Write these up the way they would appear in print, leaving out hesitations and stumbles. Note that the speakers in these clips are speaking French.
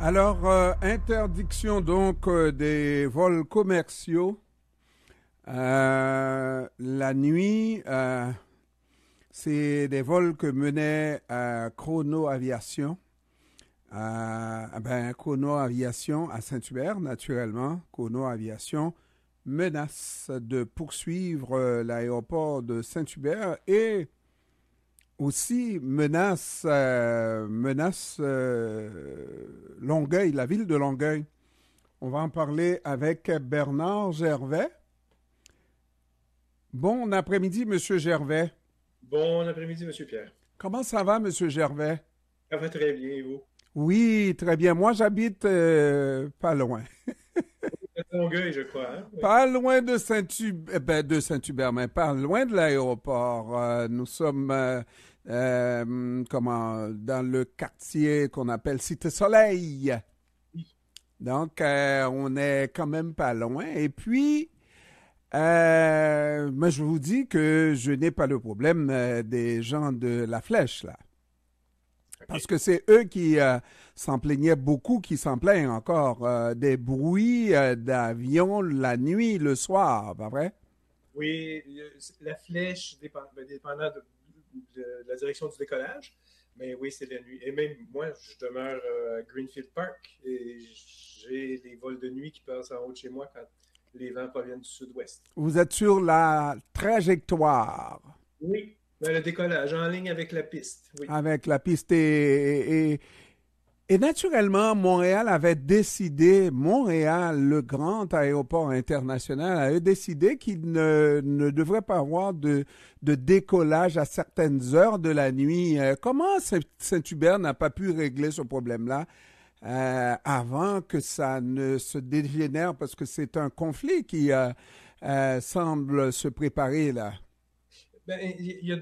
Alors, interdiction donc des vols commerciaux la nuit. C'est des vols que menait Chrono Aviation. Chrono Aviation à Saint-Hubert, naturellement. Chrono Aviation menace de poursuivre l'aéroport de Saint-Hubert et aussi menace Longueuil, la ville de Longueuil. On va en parler avec Bernard Gervais. Bon après-midi, Monsieur Gervais. Bon après-midi, Monsieur Pierre. Comment ça va, Monsieur Gervais? Ça va très bien, et vous? Oui, très bien. Moi, j'habite pas loin. À Longueuil, je crois, hein? Oui. Pas loin de Saint-Hubert, mais pas loin de l'aéroport. Nous sommes dans le quartier qu'on appelle Cité-Soleil. Donc, on est quand même pas loin. Et puis, mais je vous dis que je n'ai pas le problème des gens de la Flèche, là. Parce OK. que c'est eux qui s'en plaignaient beaucoup, qui s'en plaignent encore des bruits d'avions la nuit, le soir, pas vrai? Oui, la flèche dépendant de la direction du décollage, mais oui, c'est la nuit. Et même moi, je demeure à Greenfield Park et j'ai des vols de nuit qui passent en haut de chez moi quand les vents proviennent du sud-ouest. Vous êtes sur la trajectoire Oui, mais le décollage en ligne avec la piste, oui. avec la piste et naturellement, Montréal, le grand aéroport international, avait décidé qu'il ne devrait pas avoir de décollage à certaines heures de la nuit. Comment Saint-Hubert n'a pas pu régler ce problème-là avant que ça ne se dégénère, parce que c'est un conflit qui semble se préparer là. Ben, il y a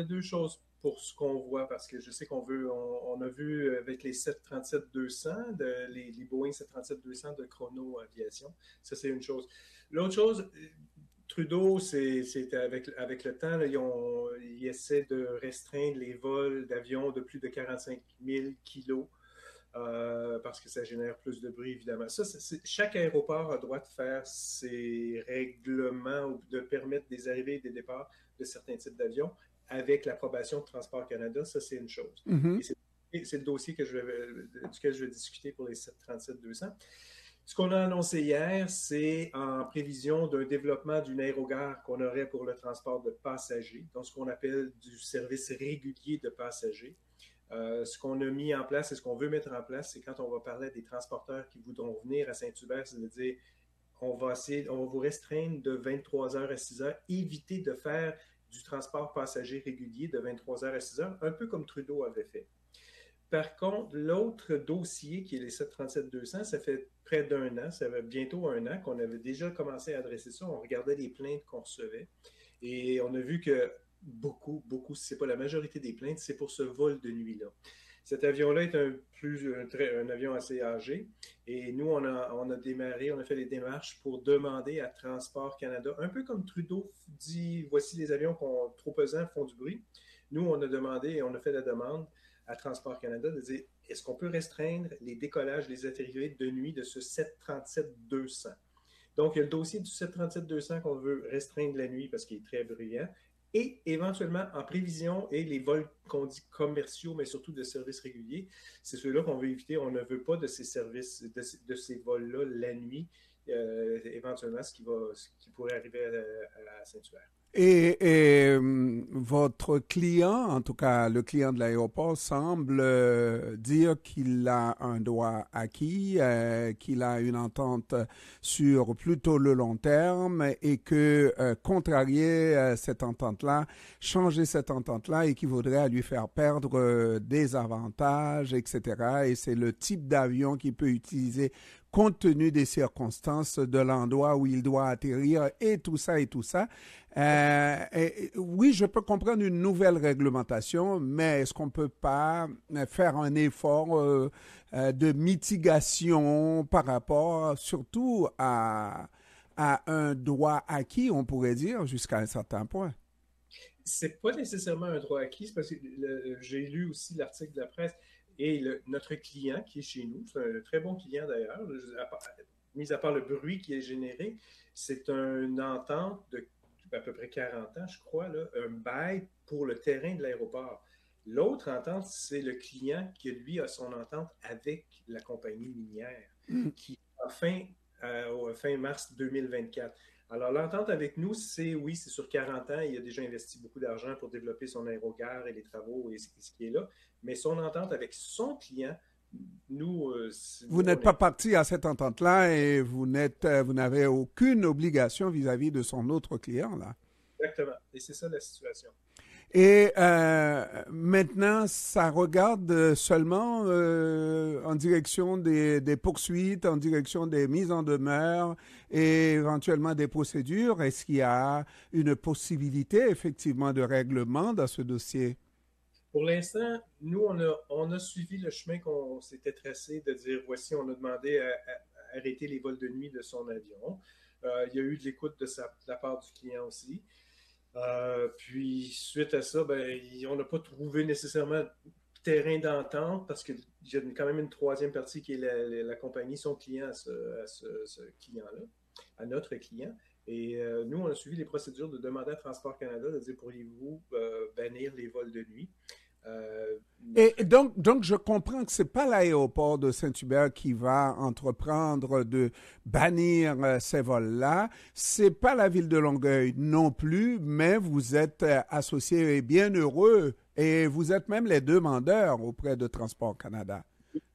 deux choses pour ce qu'on voit, parce que je sais on a vu avec les 737-200, les Boeing 737-200 de Chrono Aviation. Ça, c'est une chose. L'autre chose, Trudeau, c'est avec le temps, là, il essaie de restreindre les vols d'avions de plus de 45 000 kilos. Parce que ça génère plus de bruit, évidemment. Chaque aéroport a droit de faire ses règlements ou de permettre des arrivées et des départs de certains types d'avions avec l'approbation de Transport Canada. Ça, c'est une chose. Mhm. Et c'est le dossier duquel je vais discuter pour les 737-200. Ce qu'on a annoncé hier, c'est en prévision d'un développement d'une aérogare qu'on aurait pour le transport de passagers, donc ce qu'on appelle du service régulier de passagers. Ce qu'on a mis en place et ce qu'on veut mettre en place, c'est quand on va parler des transporteurs qui voudront venir à Saint-Hubert, c'est de dire on va vous restreindre de 23 heures à 6 heures, éviter de faire du transport passager régulier de 23 heures à 6 heures, un peu comme Trudeau avait fait. Par contre, l'autre dossier qui est les 737-200, ça fait près d'un an, ça fait bientôt un an qu'on avait déjà commencé à adresser ça. On regardait les plaintes qu'on recevait et on a vu que beaucoup, si ce n'est pas la majorité des plaintes, c'est pour ce vol de nuit-là. Cet avion-là est un avion assez âgé et nous, on a démarré, on a fait les démarches pour demander à Transport Canada, un peu comme Trudeau dit, voici les avions trop pesants font du bruit. Nous, on a demandé et on a fait la demande à Transport Canada de dire est-ce qu'on peut restreindre les décollages, les atterrissages de nuit de ce 737-200? Donc, il y a le dossier du 737-200 qu'on veut restreindre la nuit parce qu'il est très bruyant et éventuellement en prévision et les vols qu'on dit commerciaux, mais surtout de services réguliers, c'est ceux-là qu'on veut éviter. On ne veut pas de ces services, de ces vols-là la nuit, éventuellement ce qui pourrait arriver à Saint-Hubert. Votre client, en tout cas le client de l'aéroport, semble dire qu'il a un droit acquis, qu'il a une entente sur plutôt le long terme et que contrarier cette entente-là, changer cette entente-là équivaudrait à lui faire perdre des avantages, etc. Et c'est le type d'avion qu'il peut utiliser compte tenu des circonstances de l'endroit où il doit atterrir et tout ça et tout ça. Oui, je peux comprendre une nouvelle réglementation, mais est-ce qu'on ne peut pas faire un effort de mitigation par rapport surtout à un droit acquis, on pourrait dire, jusqu'à un certain point? C'est pas nécessairement un droit acquis, c'est parce que j'ai lu aussi l'article de la presse. Et notre client qui est chez nous, c'est un très bon client d'ailleurs, mis à part le bruit qui est généré, c'est une entente de à peu près 40 ans, je crois, là, un bail pour le terrain de l'aéroport. L'autre entente, c'est le client qui, lui, a son entente avec la compagnie minière, Mm. qui a fin mars 2024. Alors, l'entente avec nous, c'est oui, c'est sur 40 ans. Il a déjà investi beaucoup d'argent pour développer son aérogare et les travaux et ce qui est là. Mais son entente avec son client, nous, Vous nous n'êtes on pas est parti à cette entente-là et vous n'avez aucune obligation vis-à-vis de son autre client, là. exactement. Et c'est ça la situation. Et maintenant, ça regarde seulement en direction des poursuites, en direction des mises en demeure et éventuellement des procédures. Est-ce qu'il y a une possibilité effectivement de règlement dans ce dossier? Pour l'instant, nous, on a suivi le chemin qu'on s'était tracé de dire, voici, on a demandé à arrêter les vols de nuit de son avion. Il y a eu de l'écoute de la part du client aussi. Puis, suite à ça, ben, on n'a pas trouvé nécessairement terrain d'entente parce qu'il y a quand même une troisième partie qui est la compagnie, son client ce client-là, à notre client. Et nous, on a suivi les procédures de demander à Transport Canada de dire pourriez-vous bannir les vols de nuit. Et Notre donc, je comprends que ce n'est pas l'aéroport de Saint-Hubert qui va entreprendre de bannir ces vols-là. Ce n'est pas la ville de Longueuil non plus, mais vous êtes associés et bien heureux et vous êtes même les demandeurs auprès de Transport Canada.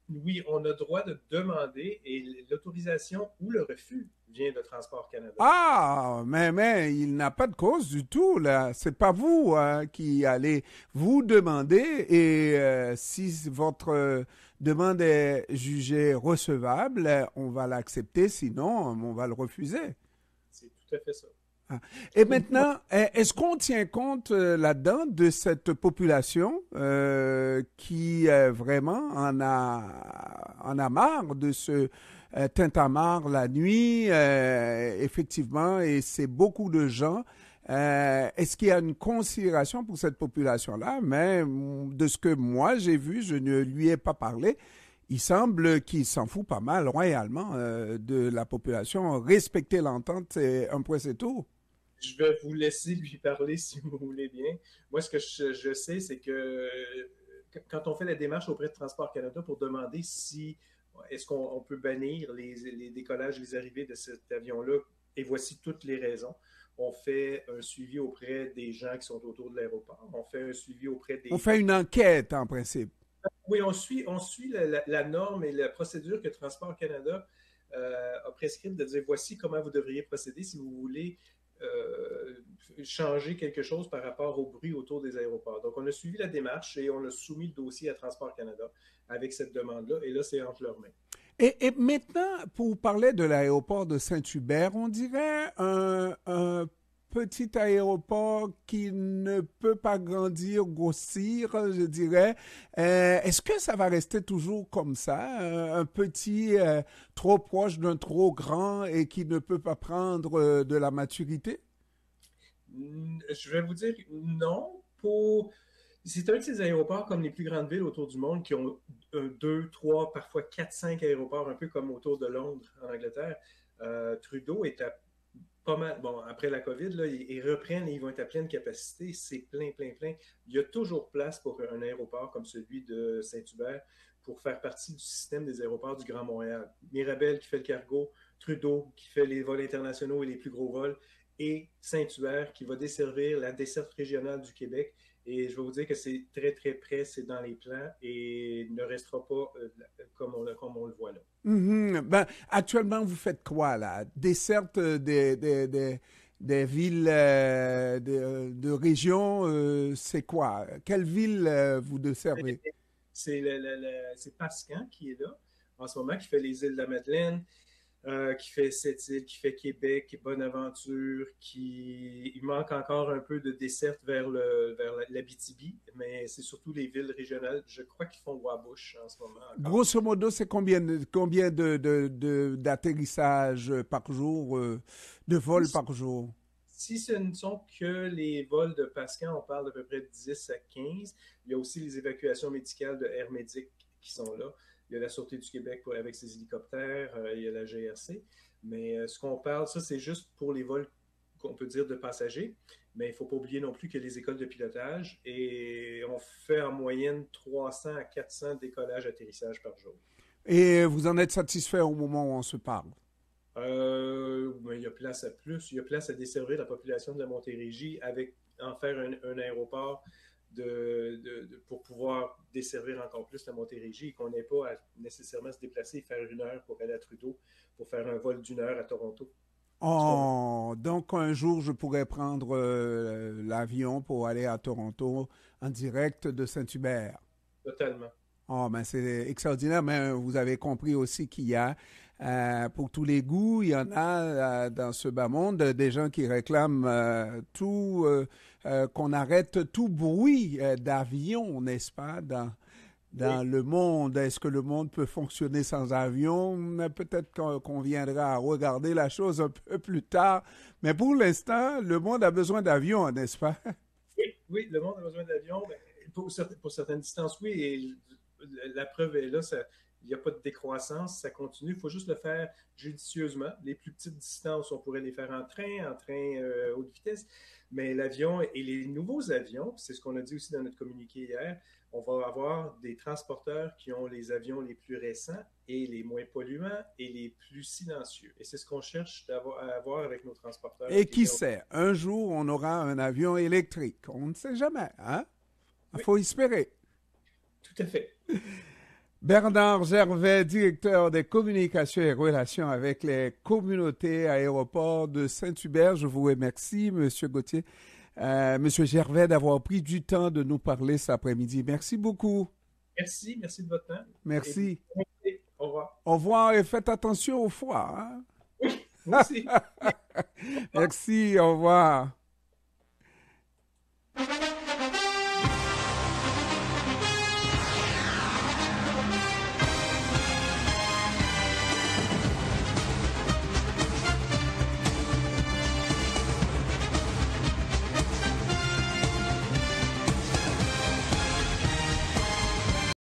Oui, on a droit de demander et l'autorisation ou le refus vient de Transport Canada. Ah, mais il n'a pas de cause du tout, là. C'est pas vous qui allez vous demander et si votre demande est jugée recevable, on va l'accepter, sinon on va le refuser. C'est tout à fait ça. Ah. Et maintenant, est-ce qu'on tient compte là-dedans de cette population qui vraiment en a marre de ce tintamarre la nuit, effectivement, et c'est beaucoup de gens. Est-ce qu'il y a une considération pour cette population-là? Mais de ce que moi j'ai vu, je ne lui ai pas parlé. Il semble qu'il s'en fout pas mal royalement de la population. Respecter l'entente, c'est un point, c'est tout. Je vais vous laisser lui parler si vous voulez bien. Moi, ce que je sais, c'est que quand on fait la démarche auprès de Transport Canada pour demander si est-ce qu'on peut bannir les décollages, les arrivées de cet avion-là, et voici toutes les raisons. On fait un suivi auprès des gens qui sont autour de l'aéroport. On fait un suivi auprès On des... fait une enquête en principe. Oui, on suit la norme et la procédure que Transport Canada a prescrite de dire voici comment vous devriez procéder si vous voulez changer quelque chose par rapport au bruit autour des aéroports. Donc, on a suivi la démarche et on a soumis le dossier à Transport Canada avec cette demande-là. Et là, c'est entre leurs mains. Et maintenant, pour parler de l'aéroport de Saint-Hubert, on dirait un petit aéroport qui ne peut pas grandir, grossir, je dirais. Est-ce que ça va rester toujours comme ça, un petit trop proche d'un trop grand et qui ne peut pas prendre de la maturité? Je vais vous dire non. C'est un de ces aéroports comme les plus grandes villes autour du monde qui ont deux, trois, parfois quatre, cinq aéroports, un peu comme autour de Londres en Angleterre. Trudeau est à pas mal. Bon, après la COVID, là, ils reprennent et ils vont être à pleine capacité. C'est plein, plein, plein. Il y a toujours place pour un aéroport comme celui de Saint-Hubert pour faire partie du système des aéroports du Grand Montréal. Mirabel qui fait le cargo, Trudeau qui fait les vols internationaux et les plus gros vols, et Saint-Hubert qui va desservir la desserte régionale du Québec. Et je vais vous dire que c'est très, très près, c'est dans les plans et ne restera pas comme on le voit là. Mhm. Ben, actuellement, vous faites quoi là? Desserte des villes de région, c'est quoi? Quelle ville vous desservez? C'est Pascan qui est là en ce moment, qui fait les îles de la Madeleine, qui fait Sept-Îles, qui fait Québec, Bonaventure, il manque encore un peu de desserte vers l'Abitibi, mais c'est surtout les villes régionales. Je crois qu'ils font Wabush en ce moment encore. Grosso modo, c'est combien d'atterrissages par jour, de vols Si, par jour? si ce ne sont que les vols de Pascan, on parle d'à peu près 10 à 15. Il y a aussi les évacuations médicales de Air Médic qui sont là. Il y a la Sûreté du Québec avec ses hélicoptères, il y a la GRC. Mais ce qu'on parle, ça, c'est juste pour les vols qu'on peut dire de passagers. Mais il ne faut pas oublier non plus que les écoles de pilotage, et on fait en moyenne 300 à 400 décollages atterrissages par jour. Et vous en êtes satisfait au moment où on se parle? Ben, il y a place à plus. Il y a place à desservir la population de la Montérégie avec en faire un aéroport pour pouvoir desservir encore plus la Montérégie et qu'on n'ait pas à nécessairement se déplacer et faire 1 heure pour aller à Trudeau pour faire un vol d'1 heure à Toronto. Oh, donc un jour, je pourrais prendre l'avion pour aller à Toronto en direct de Saint-Hubert. Totalement. Oh, ben c'est extraordinaire, mais vous avez compris aussi qu'il y a, pour tous les goûts, il y en a dans ce bas monde des gens qui réclament qu'on arrête tout bruit d'avion, n'est-ce pas, dans Oui, le monde. Est-ce que le monde peut fonctionner sans avion? Peut-être qu'on viendra à regarder la chose un peu plus tard. Mais pour l'instant, le monde a besoin d'avions, n'est-ce pas? oui, oui, le monde a besoin d'avions. Pour certaines distances, oui, et la preuve est là, il n'y a pas de décroissance, ça continue. Il faut juste le faire judicieusement. Les plus petites distances, on pourrait les faire en train haute vitesse. Mais l'avion et les nouveaux avions, c'est ce qu'on a dit aussi dans notre communiqué hier, on va avoir des transporteurs qui ont les avions les plus récents et les moins polluants et les plus silencieux. Et c'est ce qu'on cherche à avoir avec nos transporteurs. Et qui sait, un jour, on aura un avion électrique. On ne sait jamais, hein? Il Oui, faut espérer. tout à fait. Bernard Gervais, directeur des communications et relations avec les communautés aéroports de Saint-Hubert. Je vous remercie, Monsieur Gauthier, Monsieur Gervais, d'avoir pris du temps de nous parler cet après-midi. Merci beaucoup. Merci de votre temps. Merci. Et au revoir. Au revoir et faites attention au foie, hein? Oui, moi aussi. Merci, au revoir.